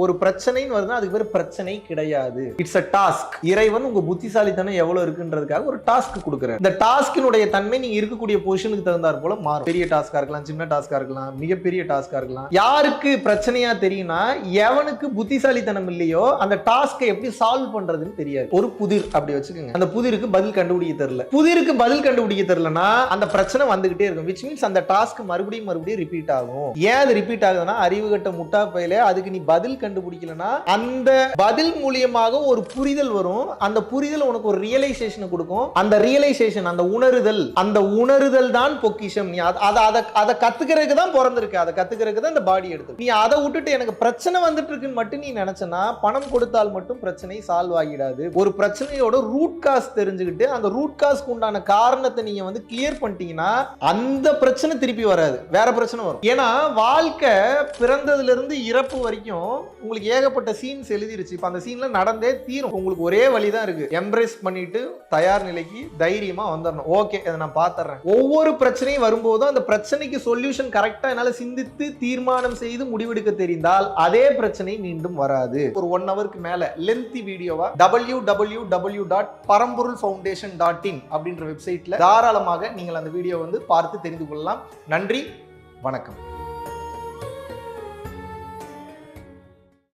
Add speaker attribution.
Speaker 1: ஒரு பிரச்சனைன்னு வருதுன்னா அதுக்கு பேர் பிரச்சனை கிடையாது. It's a task. இறைவன் உங்க புத்திசாலித்தனம் எவ்வளவு இருக்குன்றதுக்காக ஒரு டாஸ்க் கொடுக்குறாரு. இந்த டாஸ்கினுடைய தன்மை நீங்க இருக்கக்கூடிய பொசிஷனுக்கு தகுந்தாற் போல மாறும். பெரிய டாஸ்கா இருக்கலாம், சின்ன டாஸ்கா இருக்கலாம், மிகப்பெரிய டாஸ்கா இருக்கலாம். யாருக்கு பிரச்சனையா தெரியும்னா எவனுக்கு புத்திசாலித்தனம் இல்லையோ அந்த டாஸ்கை எப்படி சால்வ் பண்றதுன்னு தெரியாது. ஒரு புதிர் அப்படி வச்சுக்கோங்க. அந்த புதிருக்கு பதில் கண்டுபிடிக்க தெரியல. புதிருக்கு பதில் கண்டுபிடிக்க தெரியலனா அந்த பிரச்சனை வந்துகிட்டே இருக்கும். which means அந்த டாஸ்க் மறுபடியும் ரிப்பீட் ஆகும். ஏன் அது ரிப்பீட் ஆகுதுன்னா அறிவுகட்ட முட்டா பையலே அதுக்கு நீ பதில் கண்டுபிடிக்கலனா அந்த பதில் மூலியமாக ஒரு புரிதல் வரும். அந்த புரிதல் உனக்கு ஒரு ரியலைசேஷன் கொடுக்கும். அந்த ரியலைசேஷன், அந்த உணருதல் தான் பொக்கிஷம். நீ அதை கத்துக்கிறதுக்கு தான் பிறந்திருக்கு. அதை கத்துக்கிறதுக்கு தான் இந்த பாடி எடுத்து. நீ அதை விட்டுட்டு எனக்கு பிரச்சனை வந்துட்டு இருக்குன்னு மட்டும் நீ நினைச்சனா பணம் கொடுத்தால் மட்டும் பிரச்சனை சால்வ் ஆகிடாது. ஒரு பிரச்சனையோட ரூட் காஸ் தெரிஞ்சுக்கிட்டு அந்த ரூட் காஸ்க்கு உண்டான காரணத்தை நீங்க கிளியர் பண்ணிட்டீங்கன்னா அந்த பிரச்சனை திருப்பி வராது, வேற பிரச்சனை வரும். ஏன்னா வாழ்க்கை பிறந்ததுல இருந்து இறப்பு வரைக்கும் உங்களுக்கு ஏகப்பட்ட சீன்ஸ் எழுதிருச்சு. இப்ப அந்த சீன்ல நடந்தே தீரும். உங்களுக்கு ஒரே வழிதான் இருக்கு, எம்ப்ரேஸ் பண்ணிட்டு தயார் நிலைக்கு தைரியமா வந்துடணும். ஓகே, அதை நான் பாத்துறேன். ஒவ்வொரு பிரச்சனையும் வரும்போதும் அந்த பிரச்சனைக்கு சொல்யூஷன் கரெக்டா என்னால சிந்தித்து தீர்மானம் செய்து முடிவெடுக்க தெரிந்தால் அதே பிரச்சனை மீண்டும் வராது. ஒரு 1 ஹவருக்கு மேல லென்த்தி வீடியோவா www.paramporulfoundation.in அப்படின்ற வெப்சைட்ல தாராளமாக நீங்கள் அந்த வீடியோ பார்த்து தெரிந்து கொள்ளலாம். நன்றி, வணக்கம்.